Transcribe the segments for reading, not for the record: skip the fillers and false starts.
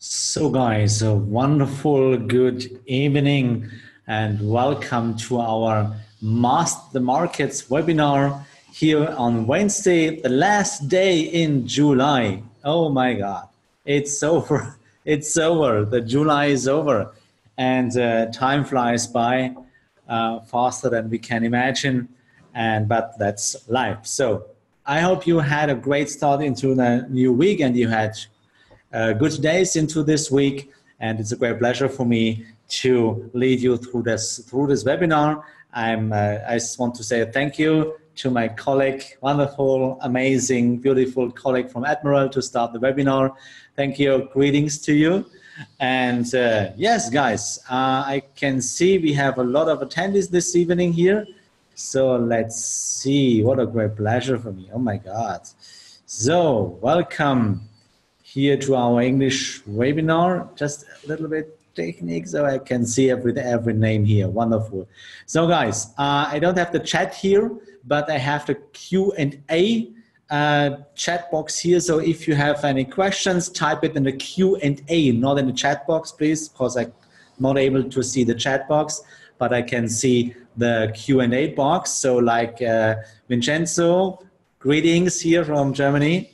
So guys, a wonderful good evening and welcome to our Master the Markets webinar here on Wednesday, the last day in July. Oh my God, it's over. It's over. The July is over and time flies by faster than we can imagine. But that's life. So I hope you had a great start into the new week and you had good days into this week, and it's a great pleasure for me to lead you through this webinar. I just want to say thank you to my colleague, wonderful, amazing, beautiful colleague from Admiral to start the webinar. Thank you. Greetings to you. And yes, guys, I can see we have a lot of attendees this evening here. So let's see. What a great pleasure for me. Oh my God. So welcome here to our English webinar. Just a little bit technique so I can see every name here. Wonderful. So guys, I don't have the chat here, but I have the Q&A chat box here. So if you have any questions, type it in the Q&A, not in the chat box, please, because I'm not able to see the chat box, but I can see the Q&A box. So like Vincenzo, greetings here from Germany.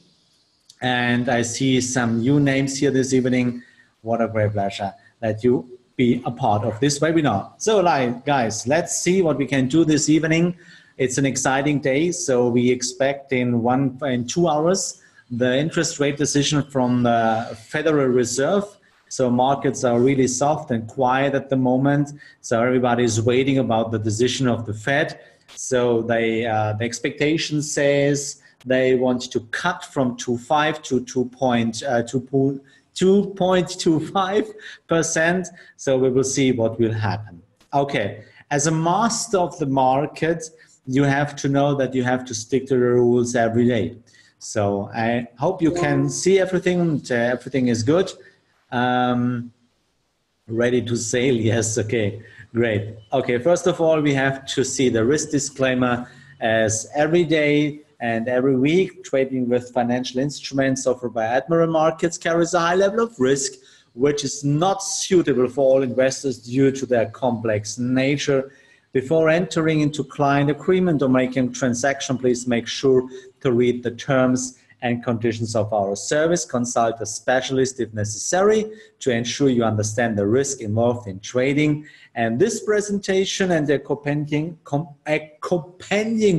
And I see some new names here this evening. What a great pleasure that you be a part of this webinar. So like, guys, let's see what we can do this evening. It's an exciting day. So we expect in 2 hours, the interest rate decision from the Federal Reserve. So markets are really soft and quiet at the moment. So everybody's waiting about the decision of the Fed. So the expectation says they want to cut from 2.5 to 2.25%. So we will see what will happen. Okay, as a master of the market, you have to know that you have to stick to the rules every day. So I hope you can see everything. Everything is good. Ready to sail? Yes, okay, great. Okay, first of all, we have to see the risk disclaimer. As every day and every week, trading with financial instruments offered by Admiral Markets carries a high level of risk, which is not suitable for all investors due to their complex nature. Before entering into client agreement or making a transaction, please make sure to read the terms and conditions of our service. Consult a specialist if necessary to ensure you understand the risk involved in trading. And this presentation and the accompanying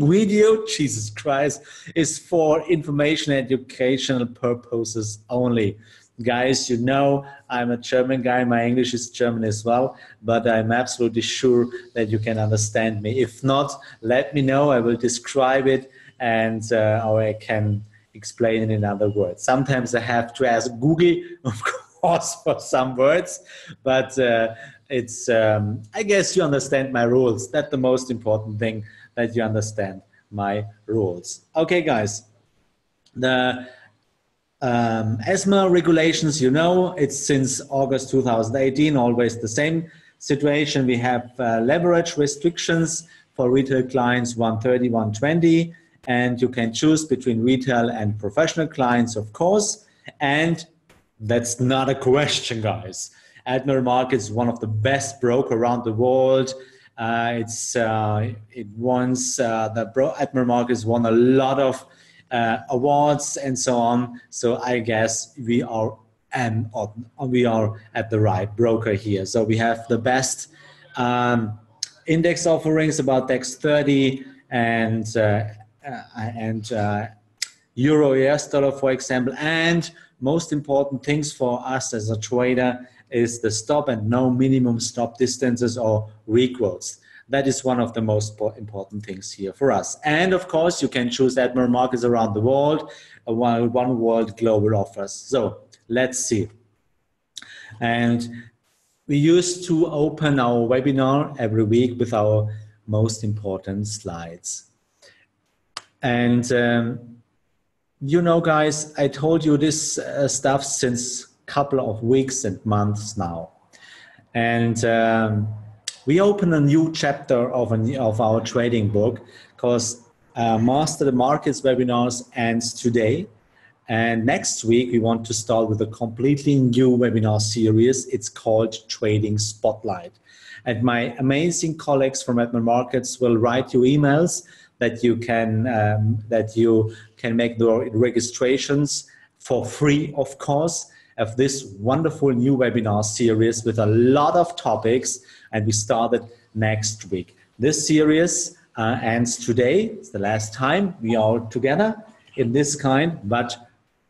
video, Jesus Christ, is for information and educational purposes only. Guys, you know, I'm a German guy. My English is German as well, but I'm absolutely sure that you can understand me. If not, let me know. I will describe it and or I can explain it in other words. Sometimes I have to ask Google, of course, for some words, but it's, I guess you understand my rules. That's the most important thing, that you understand my rules. Okay, guys, the ESMA regulations, you know, it's since August 2018, always the same situation. We have leverage restrictions for retail clients 130, 120. And you can choose between retail and professional clients, of course. And that's not a question, guys. Admiral Markets is one of the best broker around the world. Admiral Markets won a lot of awards and so on. So I guess we are at the right broker here. So we have the best index offerings about DAX 30 and Euro US dollar, for example. And most important things for us as a trader is the stop and no minimum stop distances or requotes. That is one of the most important things here for us. And of course, you can choose Admiral Markets around the world, one world global offers. So let's see. And we used to open our webinar every week with our most important slides. And you know, guys, I told you this stuff since a couple of weeks and months now. And we open a new chapter of our trading book because Master the Markets webinars ends today. And next week, we want to start with a completely new webinar series. It's called Trading Spotlight. And my amazing colleagues from Admiral Markets will write you emails that you can make the registrations for free, of course, of this wonderful new webinar series with a lot of topics. And we started next week. This series ends today. It's the last time we are together in this kind, but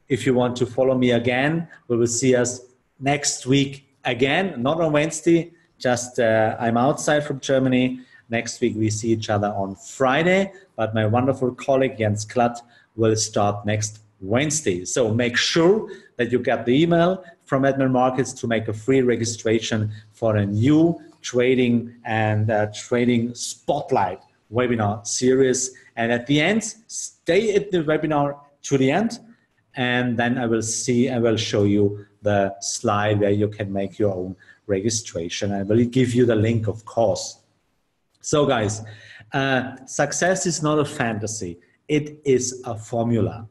if you want to follow me again, we will see us next week again, not on Wednesday, just I'm outside from Germany. Next week we see each other on Friday, but my wonderful colleague Jens Klatt will start next Wednesday. So make sure that you get the email from Admiral Markets to make a free registration for a new trading and trading spotlight webinar series. And at the end, stay at the webinar to the end. And then I will show you the slide where you can make your own registration. I will give you the link, of course. So guys, success is not a fantasy. It is a formula.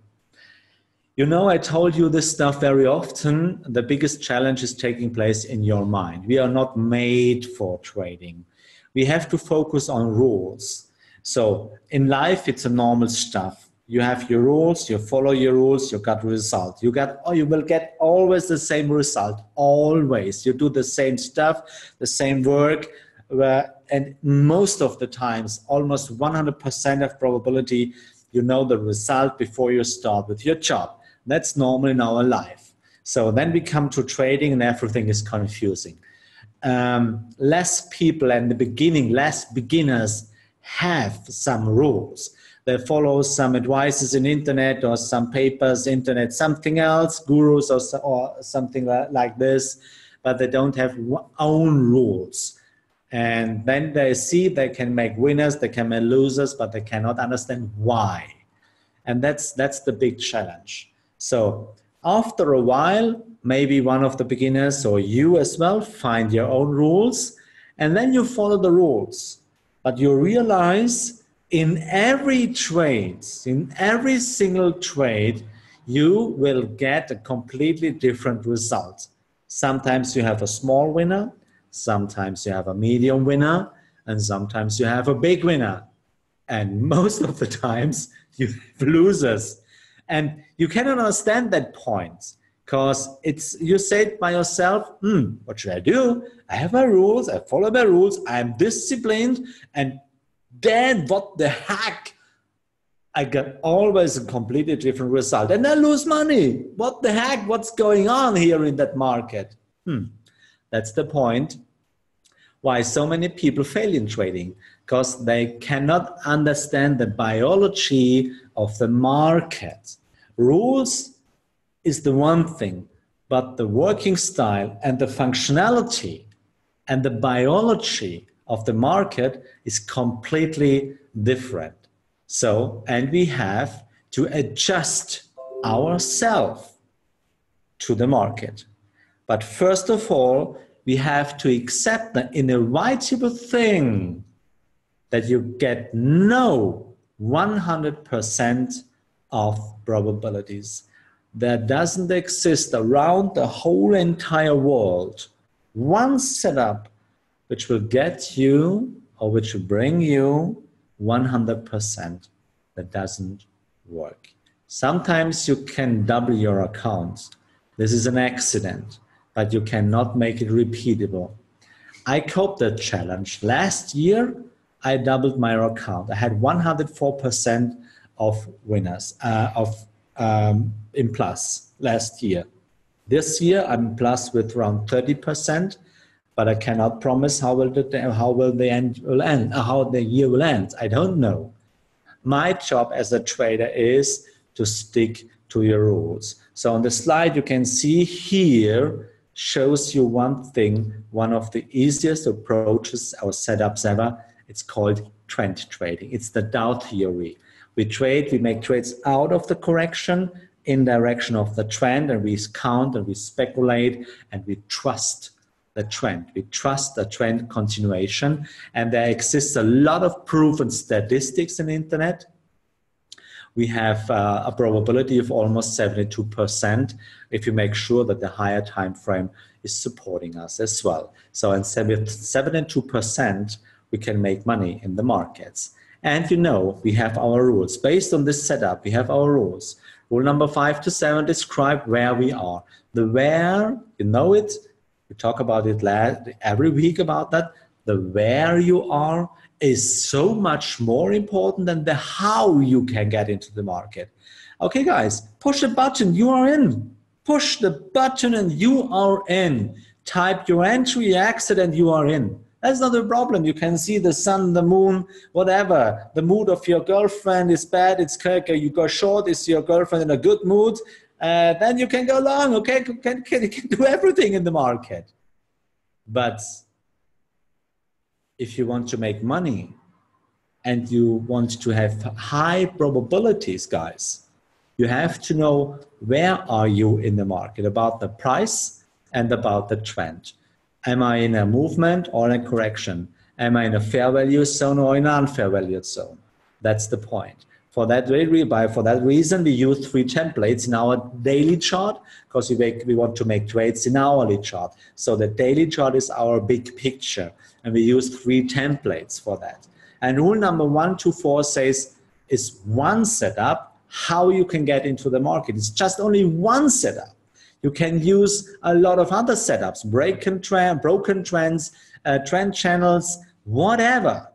You know, I told you this stuff very often. The biggest challenge is taking place in your mind. We are not made for trading. We have to focus on rules. So in life, it's a normal stuff. You have your rules, you follow your rules, you got result. You will get always the same result, always. You do the same stuff, the same work, and most of the times, almost 100% of probability, you know the result before you start with your job. That's normal in our life. So then we come to trading and everything is confusing. Less people in the beginning, less beginners have some rules. They follow some advices in internet or some papers, internet, something else, gurus or something like this, but they don't have own rules. And then they see they can make winners, they can make losers, but they cannot understand why. And that's the big challenge. So after a while, maybe one of the beginners or you as well find your own rules, and then you follow the rules. But you realize in every trade, in every single trade, you will get a completely different result. Sometimes you have a small winner, sometimes you have a medium winner, and sometimes you have a big winner. And most of the times you have losers. And you cannot understand that point because you say it by yourself, what should I do? I have my rules, I follow my rules, I'm disciplined, and then what the heck? I get always a completely different result and I lose money. What the heck? What's going on here in that market? That's the point why so many people fail in trading, because they cannot understand the biology of the market. Rules is the one thing, but the working style and the functionality and the biology of the market is completely different. So, and we have to adjust ourselves to the market. But first of all, we have to accept the inevitable thing that you get no 100% of probabilities. There doesn't exist around the whole entire world one setup which will get you or which will bring you 100%. That doesn't work. Sometimes you can double your accounts. This is an accident, but you cannot make it repeatable. I coped that challenge. Last year, I doubled my account. I had 104% of winners in plus last year. This year, I'm plus with around 30%, but I cannot promise how the year will end. I don't know. My job as a trader is to stick to your rules. So on the slide you can see here shows you one thing, one of the easiest approaches or setups ever. It's called trend trading. It's the Dow theory. We make trades out of the correction in direction of the trend, and we count and we speculate and we trust the trend. We trust the trend continuation, and there exists a lot of proven statistics in the internet we have a probability of almost 72% if you make sure that the higher time frame is supporting us as well. So in 72%, we can make money in the markets. And you know, we have our rules. Based on this setup, we have our rules. Rule number 5 to 7 describe where we are. The where, you know it, we talk about it every week about that. The where you are is so much more important than the how you can get into the market. Okay, guys, push a button, you are in. Push the button and you are in. Type your entry, exit, and you are in. That's not a problem. You can see the sun, the moon, whatever. The mood of your girlfriend is bad, it's okay. You go short, is your girlfriend in a good mood? Then you can go long, okay? You can do everything in the market. But if you want to make money and you want to have high probabilities, guys, you have to know where are you in the market, about the price and about the trend. Am I in a movement or in a correction? Am I in a fair value zone or in an unfair value zone? That's the point. For that reason, we use 3 templates in our daily chart because we want to make trades in hourly chart. So the daily chart is our big picture, and we use 3 templates for that. And rule number 1 to 4 says is one setup how you can get into the market. It's just only one setup. You can use a lot of other setups, broken trends, trend channels, whatever.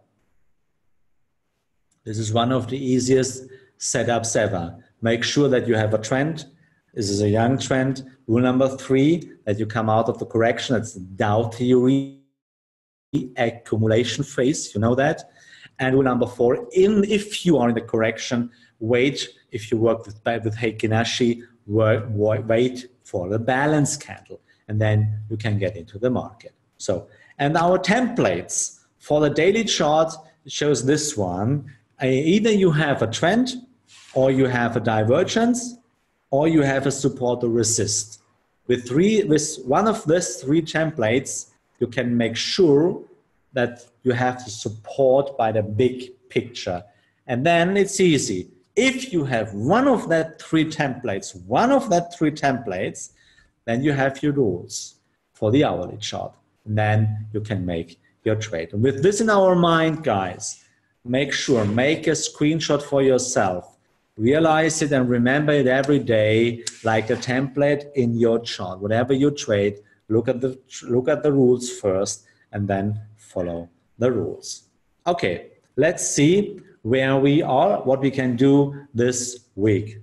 This is one of the easiest setups ever. Make sure that you have a trend. This is a young trend. Rule number 3, that you come out of the correction. That's the Dow theory accumulation phase. You know that. And rule number 4, if you are in the correction, wait. If you work with Heikki Nashi, wait for the balance candle, and then you can get into the market. So, and our templates for the daily chart shows this one. Either you have a trend, or you have a divergence, or you have a support or resist. With one of these 3 templates, you can make sure that you have the support by the big picture. And then it's easy. If you have one of that 3 templates, then you have your rules for the hourly chart. And then you can make your trade. And with this in our mind, guys, make a screenshot for yourself. Realize it and remember it every day like a template in your chart. Whatever you trade, look at the rules first and then follow the rules. Okay, let's see where we are, what we can do this week.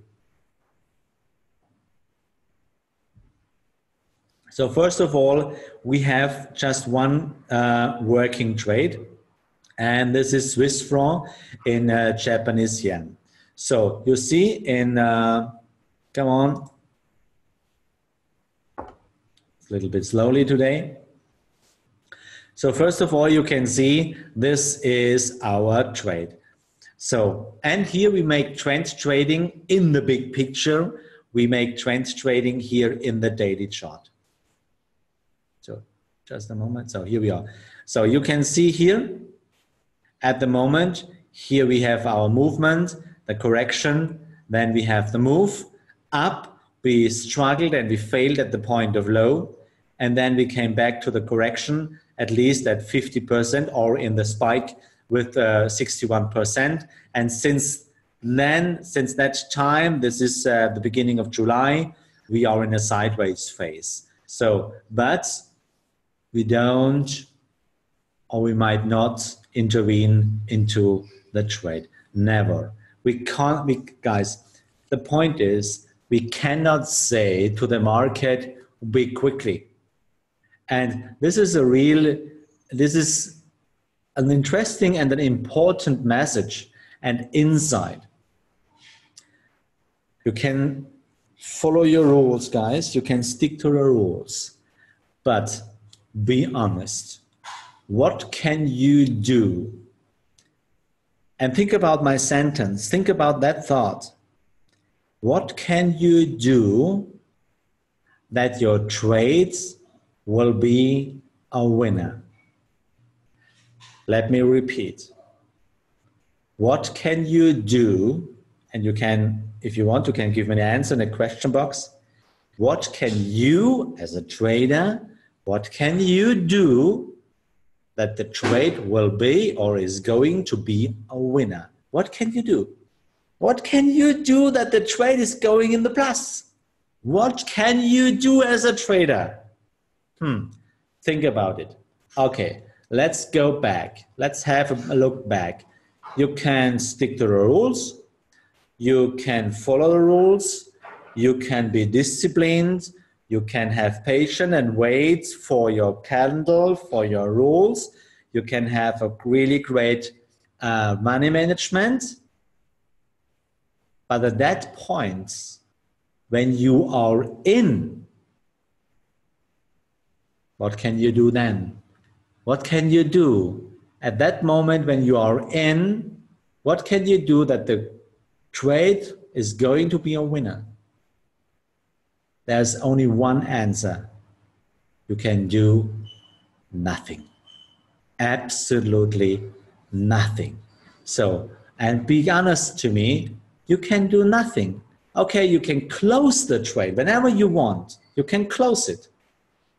So first of all, we have just one working trade, and this is Swiss franc in Japanese yen. So you see in, come on, it's a little bit slowly today. So first of all, you can see this is our trade. So, and here we make trend trading in the big picture. We make trend trading here in the daily chart. So just a moment. So here we are. So you can see here at the moment, here we have our movement, the correction, then we have the move up. We struggled and we failed at the point of low. And then we came back to the correction, at least at 50% or in the spike with 61%. And since that time, this is the beginning of July, we are in a sideways phase. So, but we don't, or we might not intervene into the trade. Never. We can't, guys, the point is, we cannot say to the market, be quickly. And this is an interesting and an important message and insight. You can follow your rules, guys. You can stick to the rules, but be honest. What can you do? And think about my sentence. Think about that thought. What can you do that your trades will be a winner? Let me repeat. What can you do and you can, if you want, you can give me an answer in the question box. What can you, as a trader, what can you do that the trade will be or is going to be a winner? What can you do? What can you do that the trade is going in the plus? What can you do as a trader? Think about it. Okay, let's go back. Let's have a look back. You can stick to the rules. You can follow the rules. You can be disciplined. You can have patience and wait for your candle, for your rules. You can have a really great money management. But at that point, when you are in, what can you do then? What can you do at that moment when you are in? What can you do that the trade is going to be a winner? There's only one answer. You can do nothing. Absolutely nothing. So, and be honest to me, you can do nothing. Okay, you can close the trade whenever you want. You can close it.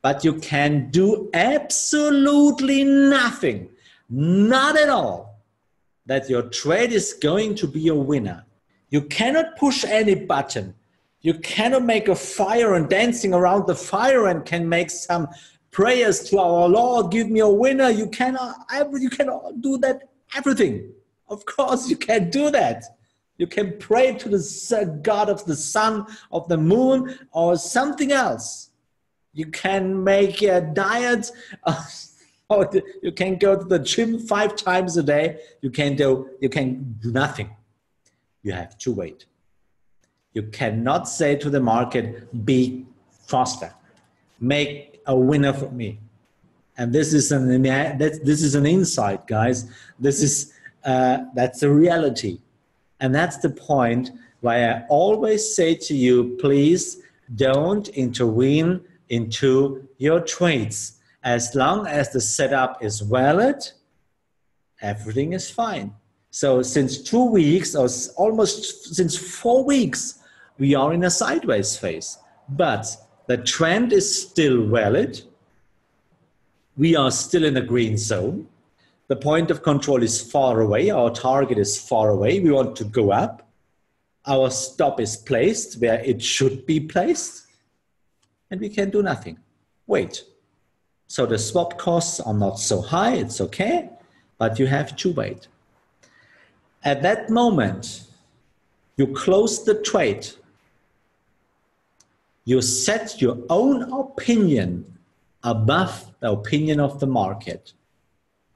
But you can do absolutely nothing, not at all, that your trade is going to be a winner. You cannot push any button. You cannot make a fire and dancing around the fire and can make some prayers to our Lord, give me a winner. You cannot do that, everything. Of course you can do that. You can pray to the God of the sun, of the moon, or something else. You can make a diet, or you can go to the gym 5 times a day. You can do nothing. You have to wait. You cannot say to the market, be faster, make a winner for me. And this is an insight, guys. That's the reality. And that's the point why I always say to you, please don't intervene into your trades. As long as the setup is valid, everything is fine. So since 2 weeks, or almost since 4 weeks, we are in a sideways phase. But the trend is still valid. We are still in the green zone. The point of control is far away. Our target is far away. We want to go up. Our stop is placed where it should be placed. And we can do nothing. Wait. So the swap costs are not so high. It's okay. But you have to wait. At that moment, you close the trade. You set your own opinion above the opinion of the market.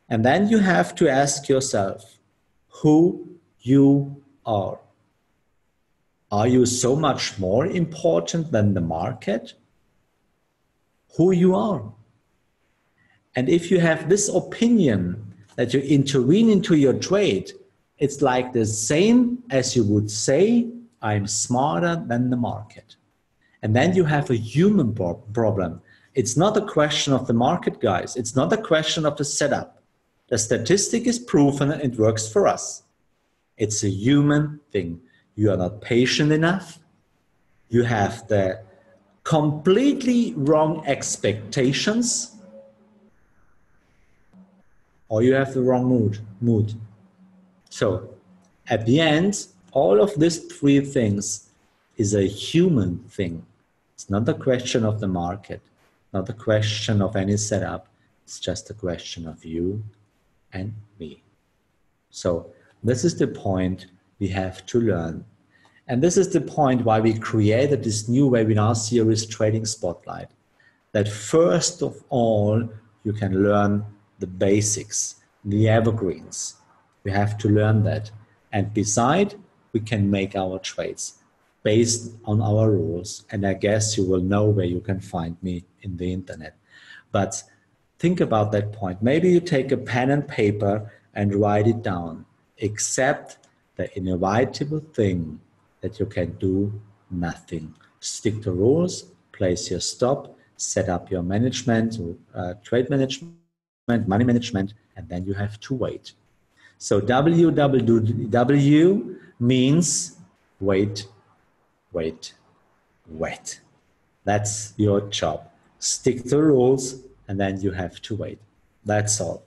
And then you have to ask yourself who you are. Are you so much more important than the market? Who you are. And if you have this opinion that you intervene into your trade, it's like the same as you would say, I'm smarter than the market. And then you have a human problem. It's not a question of the market, guys. It's not a question of the setup. The statistic is proven and it works for us. It's a human thing. You are not patient enough. You have the completely wrong expectations, or you have the wrong mood. So at the end, all of these 3 things is a human thing. It's not a question of the market, not a question of any setup. It's just a question of you and me. So this is the point we have to learn. And this is the point why we created this new webinar series, Trading Spotlight. That first of all, you can learn the basics, the evergreens. We have to learn that. And beside, we can make our trades based on our rules. And I guess you will know where you can find me in the internet. But think about that point. Maybe you take a pen and paper and write it down, except the inevitable thing that you can do nothing. Stick to rules, place your stop, set up your management, trade management, money management, and then you have to wait. So WWW means wait, wait, wait. That's your job. Stick to the rules, and then you have to wait. That's all.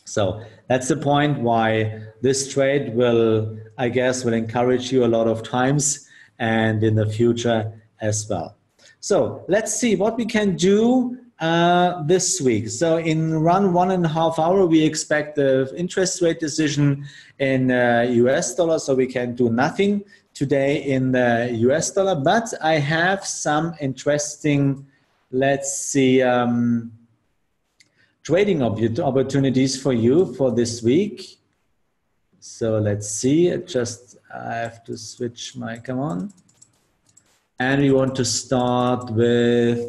So that's the point why this trade will, I guess, will encourage you a lot of times and in the future as well. So let's see what we can do this week. So in around 1.5 hours, we expect the interest rate decision in US dollar. So we can do nothing today in the US dollar, but I have some interesting, let's see, trading opportunities for you for this week. So let's see, I have to switch my, come on. And we want to start with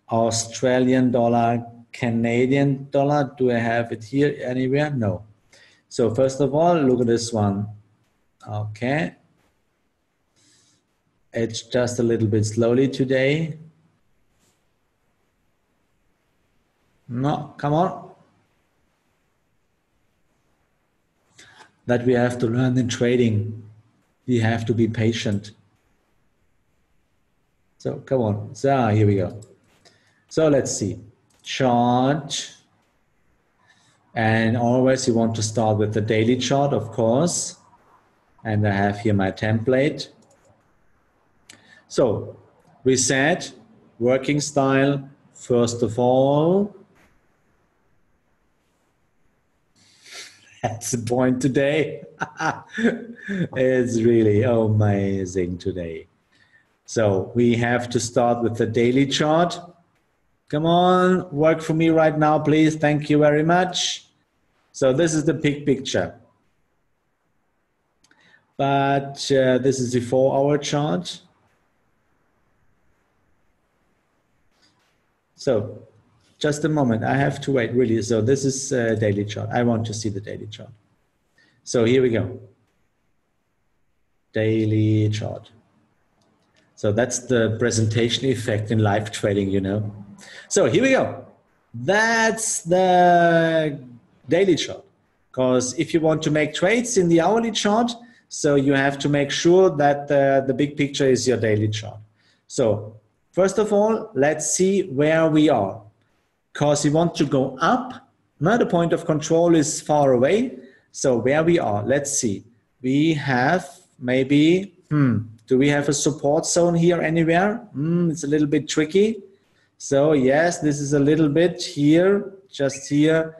Australian dollar, Canadian dollar. Do I have it here anywhere? No. So first of all, look at this one. Okay. It's just a little bit slowly today. No, come on. That we have to learn in trading. We have to be patient. So come on. So here we go. So let's see. Chart. And always you want to start with the daily chart, of course. And I have here my template. So we said working style, first of all. That's the point today. It's really amazing today. So we have to start with the daily chart. Come on, work for me right now, please. Thank you very much. So this is the big picture. But this is the 4-hour chart. So just a moment, I have to wait, really. So this is a daily chart. I want to see the daily chart. So here we go. Daily chart. So that's the presentation effect in live trading, you know. So here we go. That's the daily chart. Because if you want to make trades in the hourly chart, so you have to make sure that the big picture is your daily chart. So first of all, let's see where we are. Because we want to go up. Now the point of control is far away. So where we are, let's see. We have maybe, do we have a support zone here anywhere? It's a little bit tricky. So yes, this is a little bit here, just here.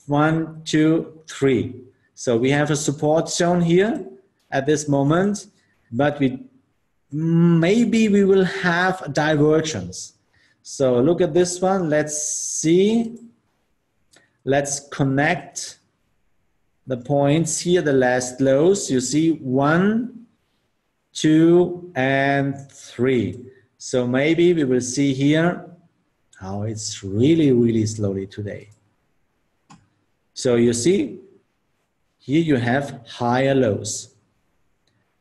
1, 2, 3. So we have a support zone here at this moment, but maybe we will have a divergence. So look at this one. Let's see. Let's connect the points here, the last lows. You see 1, 2, and 3. So maybe we will see here how it's really, really slowly today. So you see, here you have higher lows.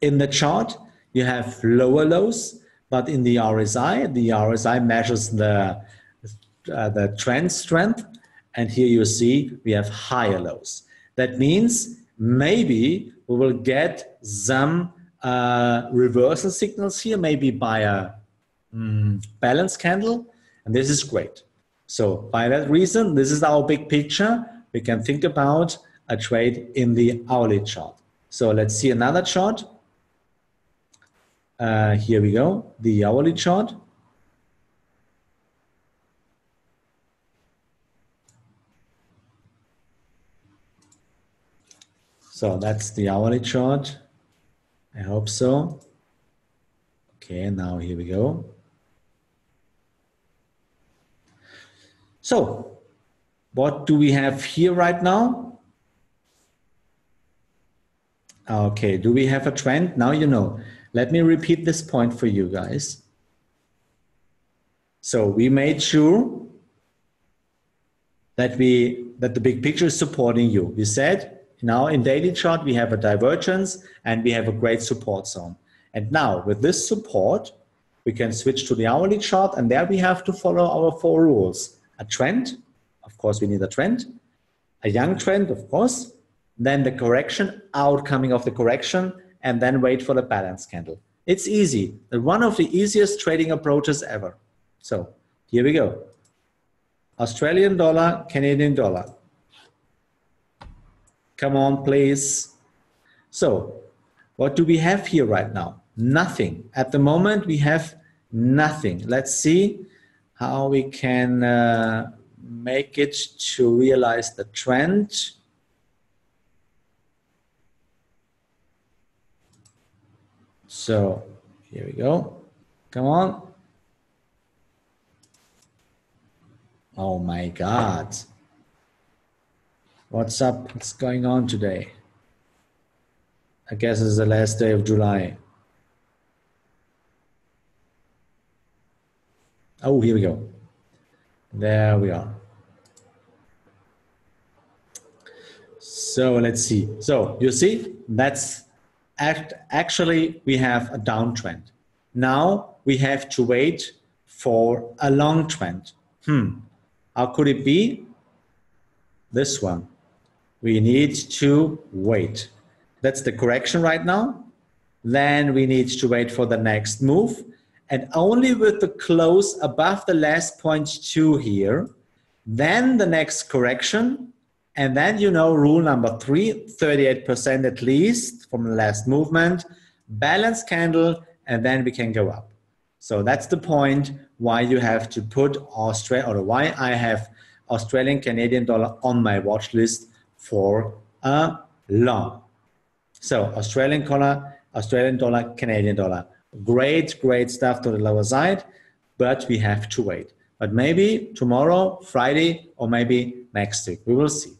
In the chart, you have lower lows, but in the RSI measures the trend strength, and here you see we have higher lows. That means maybe we will get some reversal signals here, maybe by a balance candle, and this is great. So by that reason, this is our big picture. We can think about a trade in the hourly chart. So let's see another chart. Here we go, the hourly chart. So that's the hourly chart. I hope so. Okay, now here we go. So what do we have here right now? Okay, do we have a trend? Now you know. Let me repeat this point for you guys. So we made sure that the big picture is supporting you. We said now in daily chart we have a divergence and we have a great support zone. And now with this support, we can switch to the hourly chart, and there we have to follow our 4 rules. A trend, of course we need a trend, a young trend, of course, then the correction, outcoming of the correction, and then wait for the balance candle. It's easy. One of the easiest trading approaches ever. So here we go. Australian dollar, Canadian dollar. Come on, please. So what do we have here right now? Nothing. At the moment, we have nothing. Let's see how we can make it to realize the trend. So here we go. Come on. Oh my God. What's up? What's going on today? I guess it's the last day of July. Oh, here we go. There we are. So let's see. So you see, that's actually we have a downtrend. Now we have to wait for a long trend. How could it be? This one. We need to wait. That's the correction right now. Then we need to wait for the next move. And only with the close above the last 0.2 here, then the next correction. And then, you know, rule number 3, 38% at least from the last movement, balance candle, and then we can go up. So that's the point why you have to put Australia, or why I have Australian Canadian dollar on my watch list for a long. So Australian dollar, Canadian dollar. Great, great stuff to the lower side, but we have to wait. But maybe tomorrow, Friday, or maybe next week, we will see.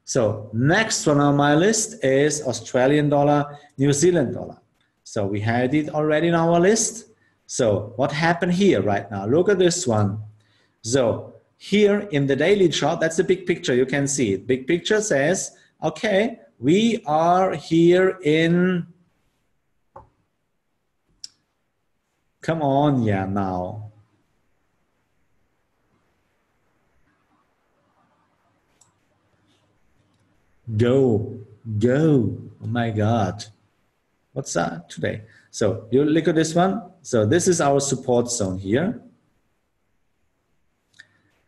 So next one on my list is Australian dollar, New Zealand dollar. So we had it already in our list. So what happened here right now? Look at this one. So here in the daily chart, that's the big picture. You can see it. Big picture says, okay, we are here in, come on, yeah, now. Go. Oh my God. What's that today? So you look at this one. So this is our support zone here.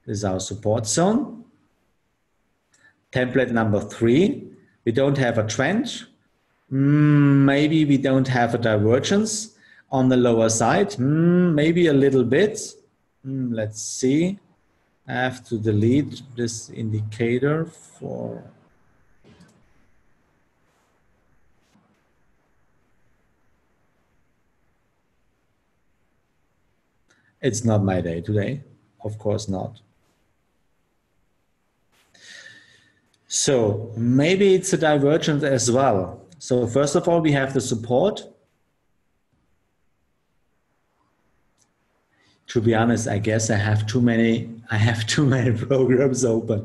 This is our support zone. Template number 3. We don't have a trend. Maybe we don't have a divergence on the lower side. Maybe a little bit. Let's see. I have to delete this indicator for... It's not my day today. Of course not. So maybe it's a divergence as well. So first of all, we have the support. To be honest, I guess I have too many programs open.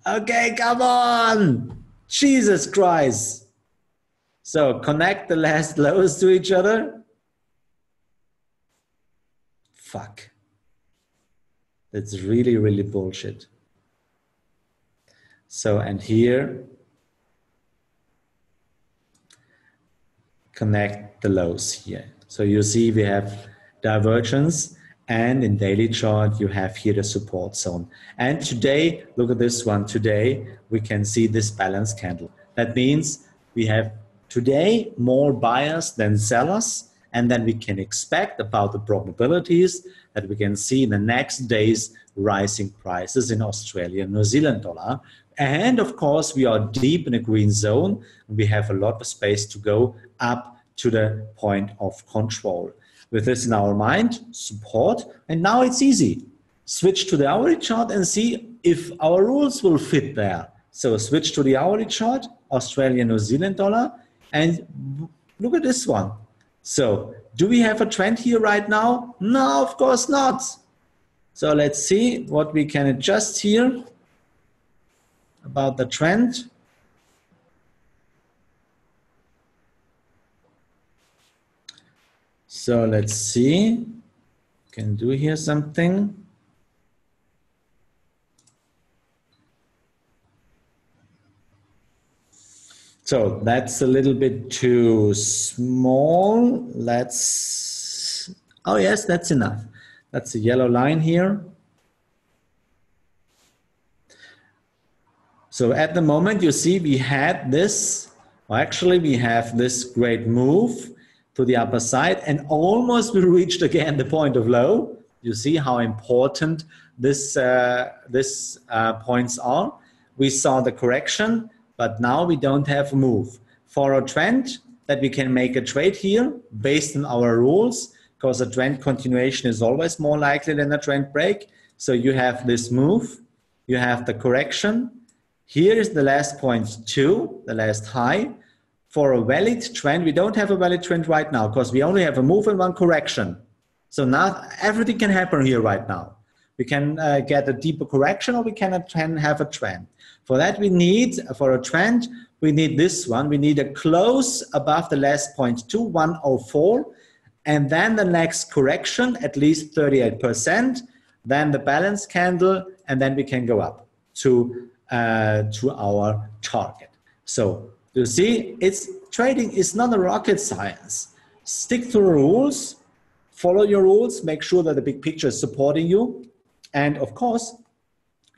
Okay, come on. Jesus Christ. So connect the last lows to each other. Fuck. That's really, really bullshit. So, and here, connect the lows here. So you see we have divergence, and in daily chart, you have here the support zone. And today, look at this one. Today, we can see this balance candle. That means we have today more buyers than sellers. And then we can expect about the probabilities that we can see in the next days rising prices in Australia and New Zealand dollar. And of course, we are deep in a green zone. And we have a lot of space to go up to the point of control. With this in our mind, support. And now it's easy. Switch to the hourly chart and see if our rules will fit there. So switch to the hourly chart, Australian New Zealand dollar. And look at this one. So, do we have a trend here right now? No, of course not. So let's see what we can adjust here about the trend. So let's see, can do here something. So that's a little bit too small. Oh yes, that's enough. That's a yellow line here. So at the moment you see we had this, or actually we have this great move to the upper side, and almost we reached again the point of low. You see how important this points are. We saw the correction, but now we don't have a move. For a trend that we can make a trade here based on our rules, because a trend continuation is always more likely than a trend break. So you have this move, you have the correction. Here is the last point 2, the last high. For a valid trend, we don't have a valid trend right now because we only have a move and one correction. So now everything can happen here right now. We can get a deeper correction, or we can have a trend. For that we need, for a trend, we need this one. We need a close above the last point 2, 104, and then the next correction, at least 38%, then the balance candle, and then we can go up to our target. So you see, trading is not a rocket science. Stick to the rules, follow your rules, make sure that the big picture is supporting you. And of course,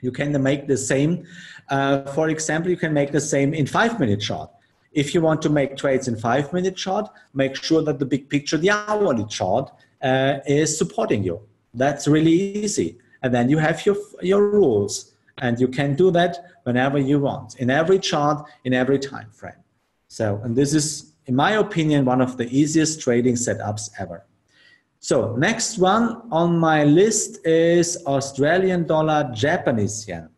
you can make the same. For example, you can make the same in 5-minute chart. If you want to make trades in 5-minute chart, make sure that the big picture, the hourly chart, is supporting you. That's really easy. And then you have your rules. And you can do that whenever you want, in every chart, in every time frame. So, and this is, in my opinion, one of the easiest trading setups ever. So, next one on my list is Australian dollar, Japanese yen.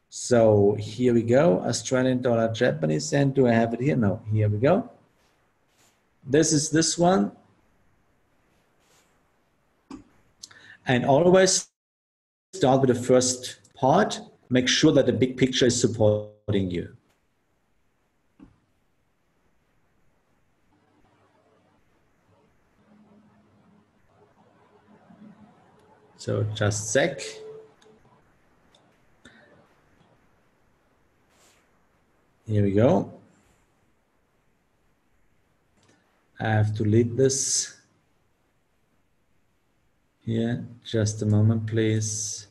So, here we go, Australian dollar, Japanese yen. Do I have it here? No, here we go. This is this one. And always start with the first part, make sure that the big picture is supporting you. So just a sec. Here we go. I have to lead this. Here, just a moment, please.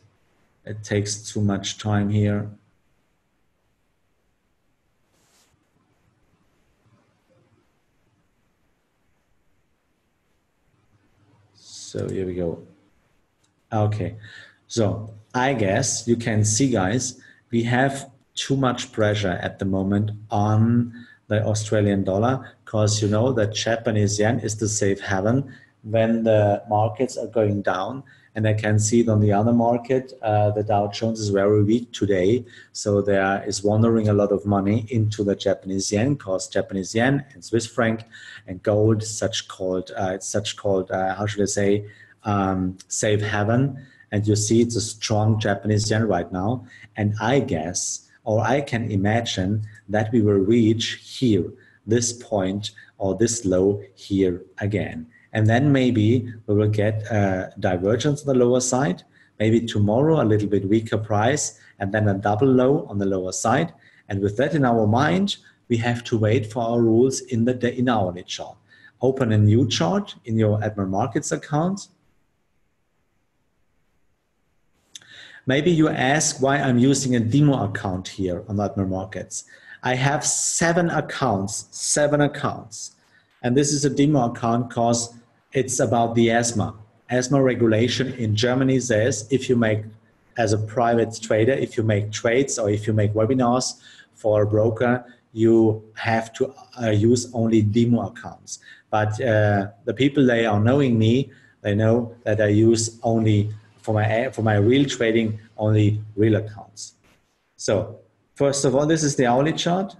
It takes too much time here. So here we go. Okay, so I guess you can see, guys, we have too much pressure at the moment on the Australian dollar, because you know that Japanese yen is the safe haven when the markets are going down. And I can see it on the other market, the Dow Jones is very weak today. So there is wandering a lot of money into the Japanese yen, because Japanese yen and Swiss franc and gold, it's such called, how should I say, safe haven. And you see it's a strong Japanese yen right now. And I guess, or I can imagine that we will reach here, this point or this low here again. And then maybe we will get a divergence on the lower side, maybe tomorrow a little bit weaker price, and then a double low on the lower side. And with that in our mind, we have to wait for our rules in hourly chart. Open a new chart in your Admiral Markets account. Maybe you ask why I'm using a demo account here on Admiral Markets. I have 7 accounts. And this is a demo account because it's about the ESMA. ESMA regulation in Germany says if you make, as a private trader, if you make trades or if you make webinars for a broker, you have to use only demo accounts. But the people, they are knowing me, they know that I use only, for my real trading, only real accounts. So first of all, this is the hourly chart.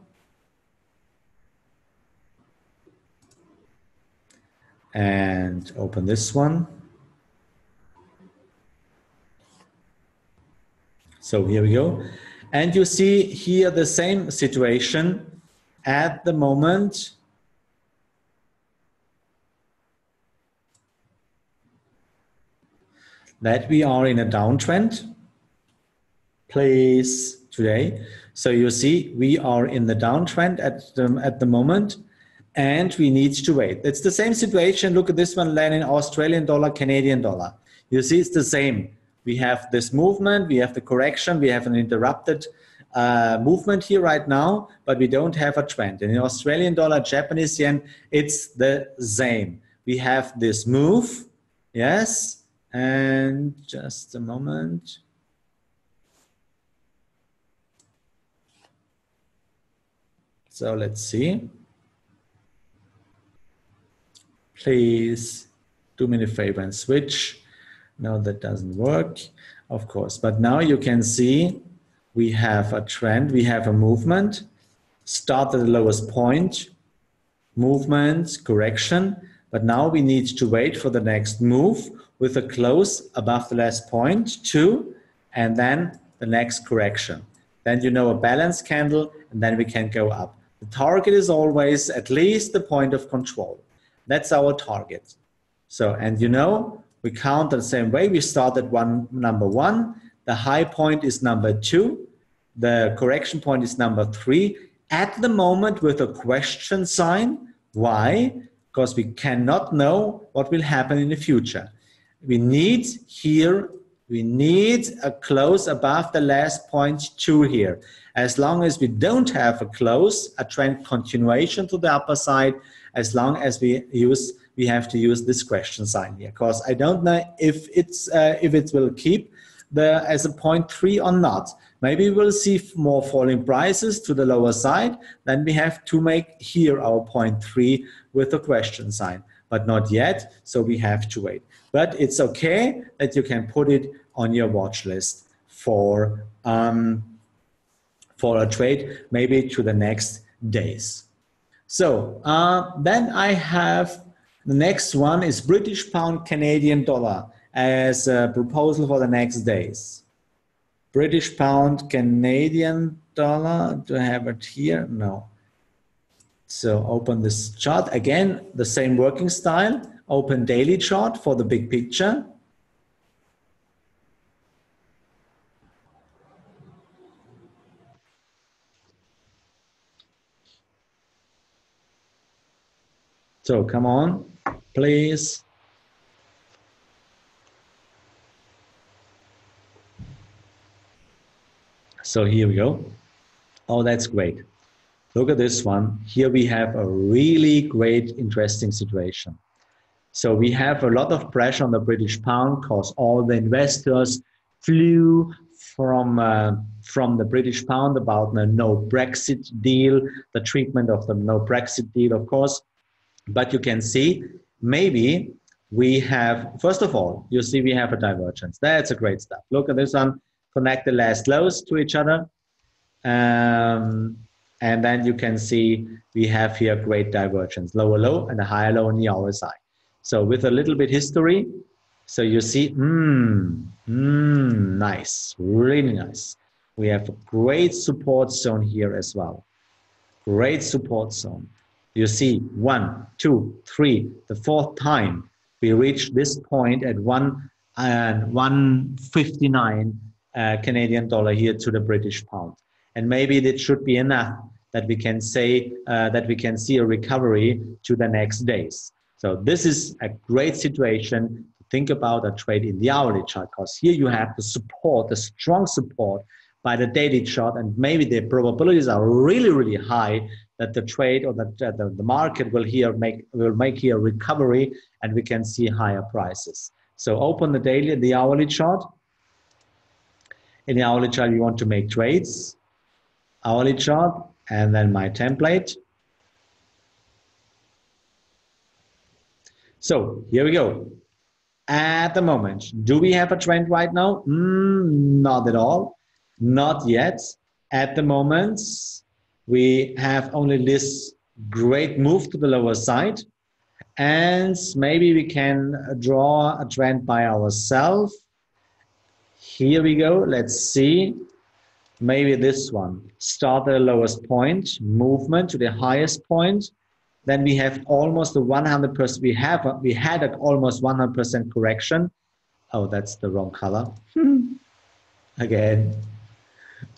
And open this one. So here we go. And you see here the same situation at the moment. That we are in a downtrend. Please today. So you see, we are in the downtrend at the moment, and we need to wait. It's the same situation. Look at this one, land in Australian dollar, Canadian dollar. You see, it's the same. We have this movement, we have the correction, we have an interrupted movement here right now, but we don't have a trend. And in Australian dollar, Japanese yen, it's the same. We have this move, yes, and just a moment. So let's see. Please do me a favor and switch. No, that doesn't work, of course. But now you can see we have a trend, we have a movement, start at the lowest point, movement, correction, but now we need to wait for the next move with a close above the last point, 2, and then the next correction. Then you know a balance candle, and then we can go up. The target is always at least the point of control. That's our target. So, and you know, we count the same way. We start at number 1. The high point is number 2. The correction point is number 3. At the moment with a question sign. Why? Because we cannot know what will happen in the future. We need here, we need a close above the last point 2 here. As long as we don't have a close, a trend continuation to the upper side, as long as we have to use this question sign here, because I don't know if it will keep as a 0.3 or not. Maybe we'll see more falling prices to the lower side. Then we have to make here our 0.3 with a question sign, but not yet. So we have to wait. But it's okay that you can put it on your watch list for a trade, maybe to the next days. So then I have the next one is British pound Canadian dollar as a proposal for the next days. British pound Canadian dollar, do I have it here? No. So open this chart. Again, the same working style. Open daily chart for the big picture. So come on, please. So here we go. Oh, that's great. Look at this one. Here we have a really great, interesting situation. So we have a lot of pressure on the British pound because all the investors flew from the British pound about the no Brexit deal, the treatment of the no Brexit deal, of course. But you can see, maybe we have, first of all, you see we have a divergence. That's a great stuff. Look at this one, connect the last lows to each other. And then you can see we have here great divergence, lower low and a higher low on the other side. So with a little bit history, so you see, nice, really nice. We have a great support zone here as well. Great support zone. You see 1, 2, 3, the 4th time we reached this point at 159 Canadian dollar here to the British pound. And maybe that should be enough that we can say that we can see a recovery to the next days. So this is a great situation to think about a trade in the hourly chart, because here you have the support, the strong support by the daily chart, and maybe the probabilities are really, really high that the trade or that the market will make here a recovery and we can see higher prices. So open the daily, the hourly chart. In the hourly chart, you want to make trades, hourly chart, and then my template. So here we go. At the moment, do we have a trend right now? Not at all, not yet. At the moment, we have only this great move to the lower side, and maybe we can draw a trend by ourselves. Here we go, let's see. Maybe this one, start at the lowest point, movement to the highest point. Then we have almost a 100%, we had an almost 100% correction. Oh, that's the wrong color. Again.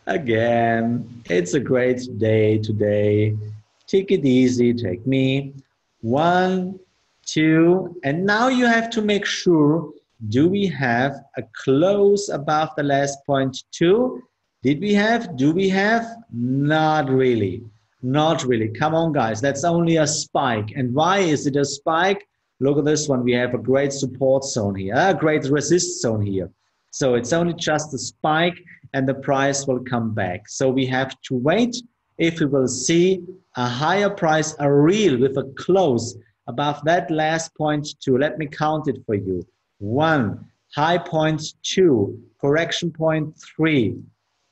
Again, it's a great day today. Take it easy, take me. 1, 2, and now you have to make sure, do we have a close above the last point 2? Did we have? Do we have? Not really. Not really. Come on, guys. That's only a spike. And why is it a spike? Look at this one. We have a great support zone here, a great resist zone here. So it's only just a spike and the price will come back. So we have to wait if we will see a higher price, a real with a close above that last point 2. Let me count it for you. 1, high point 2, correction point 3.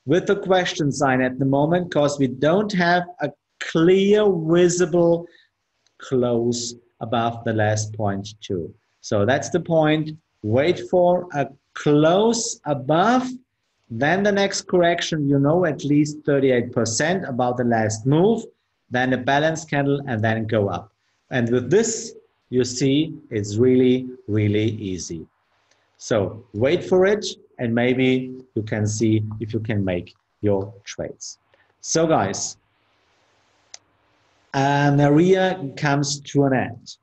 With the question sign at the moment, because we don't have a clear, visible close above the last point 2. So that's the point. Wait for a close above, then the next correction, you know, at least 38% about the last move, then a balance candle, and then go up. And with this, you see, it's really, really easy. So wait for it, and maybe you can see if you can make your trades. So guys, Maria comes to an end.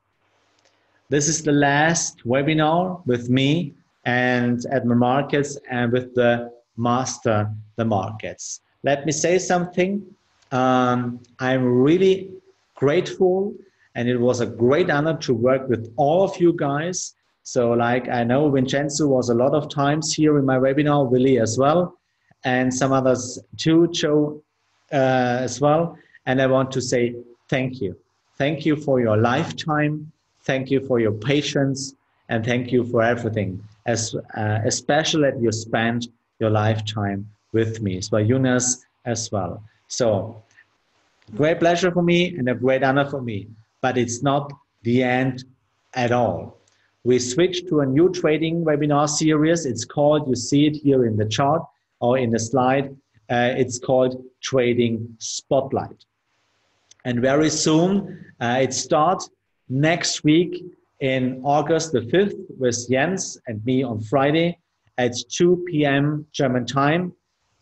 This is the last webinar with me and Admiral Markets and with the Master the Markets. Let me say something. I'm really grateful, and it was a great honor to work with all of you guys. So like I know Vincenzo was a lot of times here in my webinar, Willie as well, and some others too, Joe as well. And I want to say thank you. Thank you for your lifetime. Thank you for your patience, and thank you for everything, especially that you spent your lifetime with me. So Jonas as well. So great pleasure for me and a great honor for me, but it's not the end at all. We switched to a new trading webinar series. It's called, you see it here in the chart or in the slide, it's called Trading Spotlight. And very soon it starts next week in August the 5th with Jens and me on Friday at 2 p.m. German time,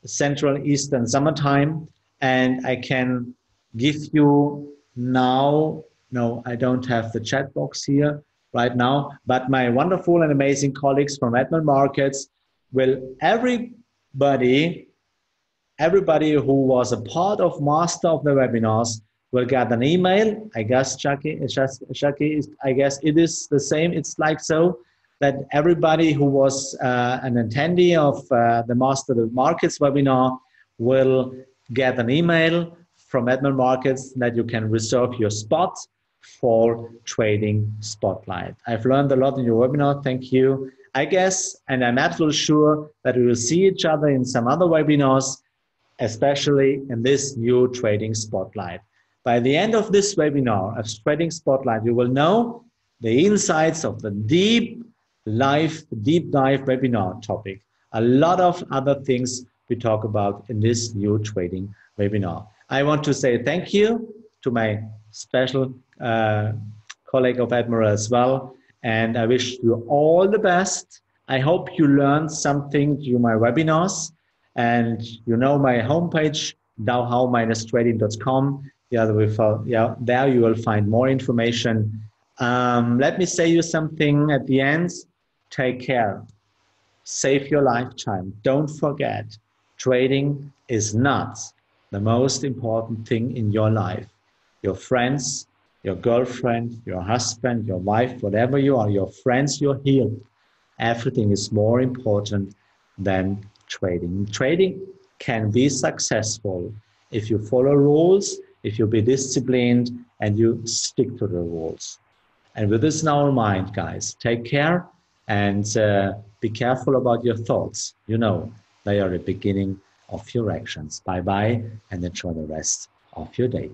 Central Eastern Summer Time. And I can give you now, no, I don't have the chat box here right now, but my wonderful and amazing colleagues from Admiral Markets will, everybody who was a part of Master of the Webinars will get an email. I guess, Chucky, I guess it is the same. It's like so that everybody who was an attendee of the Master of the Markets webinar will get an email from Admiral Markets that you can reserve your spot for Trading Spotlight. I've learned a lot in your webinar. Thank you. I guess, and I'm absolutely sure that we will see each other in some other webinars, especially in this new Trading Spotlight. By the end of this webinar of Trading Spotlight, you will know the insights of the deep dive webinar topic. A lot of other things we talk about in this new trading webinar. I want to say thank you to my special colleague of Admiral as well. And I wish you all the best. I hope you learned something through my webinars. And you know my homepage, dowhow-trading.com. There you will find more information. Let me say you something at the end. Take care. Save your lifetime. Don't forget, trading is not the most important thing in your life. Your friends, your girlfriend, your husband, your wife, whatever you are, your friends, your healed. Everything is more important than trading. Trading can be successful if you follow rules, if you be disciplined, and you stick to the rules. And with this in our mind, guys, take care and be careful about your thoughts. You know, they are the beginning of your actions. Bye-bye, and enjoy the rest of your day.